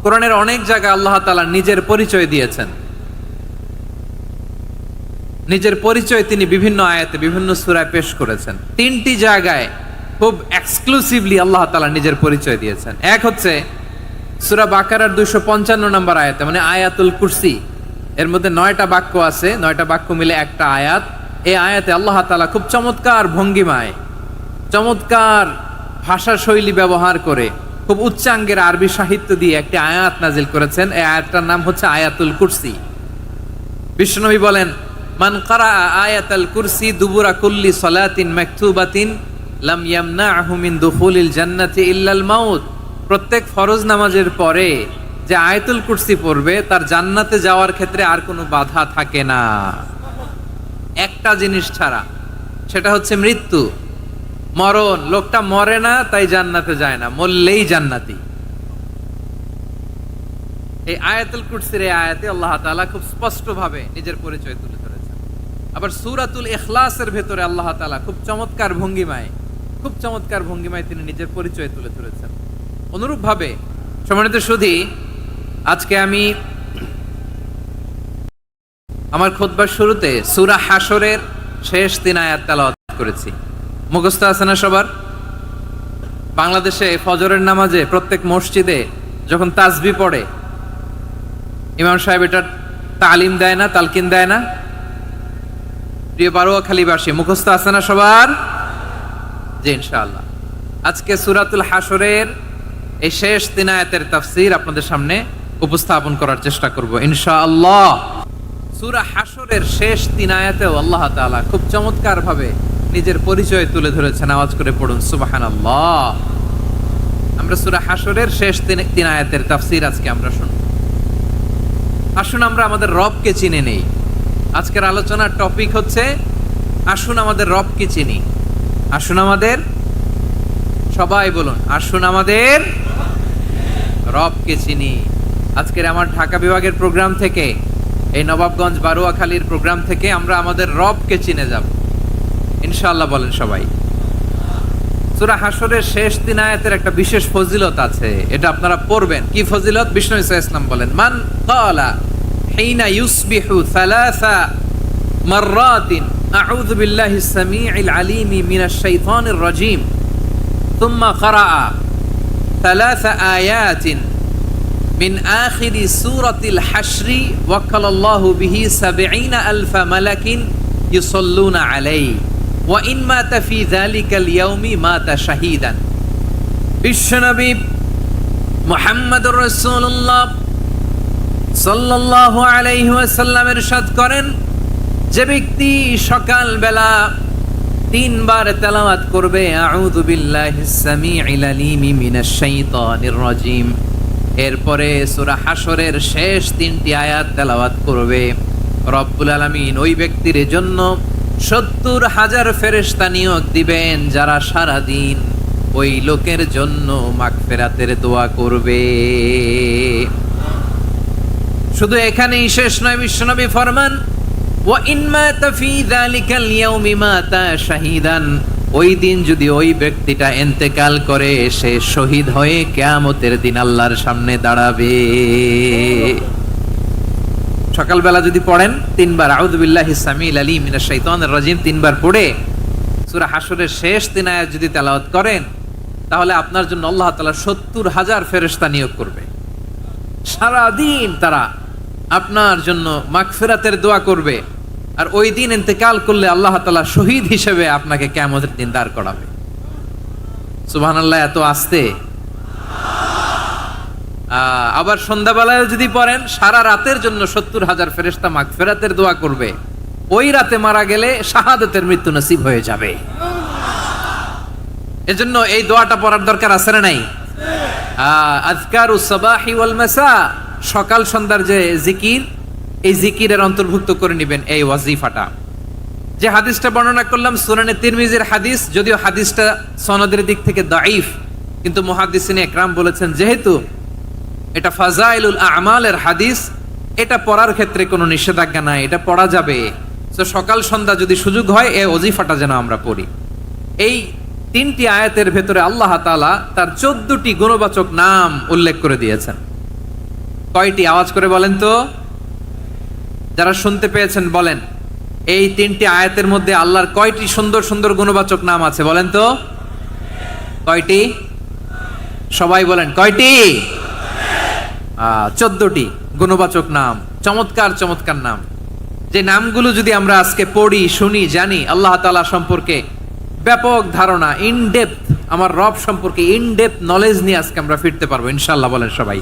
কোরআনের অনেক জায়গায় আল্লাহ তাআলা নিজের পরিচয় দিয়েছেন। নিজের পরিচয় তিনি বিভিন্ন আয়াতে বিভিন্ন সূরায় পেশ করেছেন। তিনটি জায়গায় খুব এক্সক্লুসিভলি আল্লাহ তাআলা নিজের পরিচয় দিয়েছেন। এক হচ্ছে সূরা বাকারার 255 নম্বর আয়াতে, মানে আয়াতুল কুরসি। এর মধ্যে 9টা বাক্য আছে, 9টা বাক্য মিলে একটা আয়াত। এই আয়াতে আল্লাহ তাআলা খুব চমৎকার ভঙ্গিমায়, চমৎকার ভাষা শৈলী ব্যবহার করে, খুব উচ্চাঙ্গের আরবি সাহিত্য দিয়ে একটি আয়াত নাজিল করেছেন। এই আয়াতটার নাম হচ্ছে আয়াতুল কুরসি। বিশ্বনবী বলেন, মান কারা আয়াতুল কুরসি দুবুরা কুল্লি সালাতিন মাকতুবাতিন লাম ইয়ামনাহু মিন দুখুলিল জান্নাতি ইল্লাল মাউত। প্রত্যেক ফরজ নামাজের পরে যে আয়াতুল কুরসি পড়বে তার জান্নাতে যাওয়ার ক্ষেত্রে আর কোনো বাধা থাকে না, একটা জিনিস ছাড়া, সেটা হচ্ছে মৃত্যু, মরণ। লোকটা মরে না তাই জান্নাতে যায় না, মরলেই জান্নাতি। এই আয়াতুল কুরসির এই আয়াতে আল্লাহ তাআলা খুব স্পষ্টভাবে নিজের পরিচয় তুলে ধরেছেন। আবার সূরাতুল ইখলাসের ভেতরে আল্লাহ তাআলা খুব চমৎকার ভঙ্গিমায় তিনি নিজের পরিচয় তুলে ধরেছেন। অনুরূপভাবে সম্মানিত সুধী, আজকে আমি আমার খুতবার শুরুতে সূরা হাশরের শেষ 3 আয়াত তেলাওয়াত করেছি। মুখস্থ আছে না সবার? বাংলাদেশে ফজরের নামাজে প্রত্যেক মসজিদে যখন তাসবিহ পড়ে ইমাম সাহেব এটার তালিম দেয় না, তালকিন দেয় না? প্রিয় বারোয়াখালীবাসী, মুখস্থ আছে না সবার? জি, ইনশাআল্লাহ আজকে সূরাতুল হাশরের এই শেষ 3 আয়াতের তাফসীর আপনাদের সামনে উপস্থাপন করার চেষ্টা করব ইনশাআল্লাহ। সূরা হাশরের শেষ 3 আয়াতেও আল্লাহ তাআলা খুব চমৎকার ভাবে নিজের পরিচয় তুলে ধরেছেন। আওয়াজ করে পড়ুন সুবহানাল্লাহ। আমরা সূরা হাশরের শেষ 3 আয়াতের তাফসীর আজকে আমরা শুনব। আসুন আমরা আমাদের রবকে চিনে নেই। আজকের আলোচনার টপিক হচ্ছে আসুন আমাদের রবকে চিনি। আসুন আমাদের, সবাই বলুন, আসুন আমাদের রবকে চিনি। আজকের আমার ঢাকা বিভাগের প্রোগ্রাম থেকে, এই নবাবগঞ্জ বারোয়াখালীর প্রোগ্রাম থেকে আমরা আমাদের রবকে চিনে যাব ইনশাআল্লাহ। বলেন সবাই। সূরা হাশরের শেষ 3 আয়াতের একটা বিশেষ ফজিলত আছে, এটা আপনারা পড়বেন। কি ফজিলত? বিষ্ণু ঈসা ইসলাম বলেন, মান ক্বালা হিনা ইউসবিহু সালাসা মাররাতিন আউযু বিল্লাহিস সামিউল আলিম মিনাশ শাইতানির রাজীম থুম্মা ক্বারা সালাসা আয়াতিন মিন আখিরি সূরাতিল হাশরি ওয়াক্কালাল্লাহু বিহি ৭০,০০০ মালাকিন ইউসাল্লুনা আলাইহি ওয়া ইন মাতা ফি যালিকাল ইয়াউমি মাতা শাহীদান। বিশ্বনবী মুহাম্মদুর রাসূলুল্লাহ সাল্লাল্লাহু আলাইহি ওয়াসাল্লাম ইরশাদ করেন, যে ব্যক্তি সকালবেলা 3 বার তেলাওয়াত করবে আউযু বিল্লাহিস সামিউল আলিম মিনাশ শাইতানির রাজীম, এরপরে সূরা হাশরের শেষ 3টি আয়াত তেলাওয়াত করবে, রব্বুল আলামিন ওই ব্যক্তির জন্য ৭০,০০০ ফেরেশতা নিয়োগ দিবেন যারা সারা দিন ওই লোকের জন্য মাগফিরাতের দোয়া করবে। শুধু এখানেই শেষ নয়, বিশ্বনবী ফরমান, ওয়া ইন মাতা ফি যালিকাল ইয়াউমি মাতা শাহীদান, ওই দিন যদি ওই ব্যক্তিটা ইন্তেকাল করে সে শহীদ হয়ে কিয়ামতের দিন আল্লাহর সামনে দাঁড়াবে। সকালবেলা যদি পড়েন 3 বার আউযু বিল্লাহিস সামিউল আলিম মিনাশ শাইতানির রাজীম 3 বার পড়ে সূরা হাশরের শেষ 3 আয়াত যদি তেলাওয়াত করেন, তাহলে আপনার জন্য আল্লাহ তাআলা ৭০,০০০ ফেরেশতা নিয়োগ করবে। সারা দিন তারা আপনার জন্য মাগফিরাতের দোয়া করবে, আর ওই দিন ইন্তেকাল করলে আল্লাহ তাআলা শহীদ হিসেবে আপনাকে কিয়ামতের দিন দাঁড় করাবে। সুবহানাল্লাহ। এত আস্তে। আবার সন্ধ্যাবেলায় যদি পড়েন, সারা রাতের জন্য ৭০,০০০ ফেরেশতা মাগফিরাতের দোয়া করবে। ওই রাতে মারা গেলে শাহাদাতের মৃত্যু নসিব হয়ে যাবে। এজন্য এই দোয়াটা পড়ার দরকার আছে না নাই? আযকারুস সাবাহি ওয়াল মাসা, সকাল সন্ধ্যার যে জিকির, এই জিকিরের অন্তর্ভুক্ত করে নেবেন এই ওয়াজিফাটা। যে হাদিসটা বর্ণনা করলাম সুনানে তিরমিজির হাদিস, যদিও হাদিসটা সনদের দিক থেকে দাঈফ, কিন্তু মুহাদ্দিসিনে ইকরাম বলেছেন যেহেতু এটা ফাজাইলুল আমালের হাদিস, এটা পড়ার ক্ষেত্রে কোনো নিষেধাজ্ঞা নাই, এটা পড়া যাবে। তো সকাল সন্ধ্যা যদি সুযোগ হয় এই ওয়াজিফাটা যেন আমরা পড়ি। এই 3টি আয়াতের ভেতরে আল্লাহ তাআলা তার 14টি গুণবাচক নাম উল্লেখ করে দিয়েছেন। কয়টি? আওয়াজ করে বলেন তো। যারা শুনতে পেয়েছেন বলেন, এই 3টি আয়াতের মধ্যে আল্লাহর কয়টি সুন্দর সুন্দর গুণবাচক নাম আছে বলেন তো। কয়টি? সবাই বলেন কয়টি? 14টি গুণবাচক নাম, চমৎকার চমৎকার নাম। যে নামগুলো যদি আমরা আজকে পড়ি, শুনি, জানি, আল্লাহ তাআলা সম্পর্কে ব্যাপক ধারণা, ইন ডেপথ, আমার রব সম্পর্কে ইন ডেপথ নলেজ নিয়ে আজকে আমরা ফিরতে পারবো ইনশাআল্লাহ। বলেন সবাই।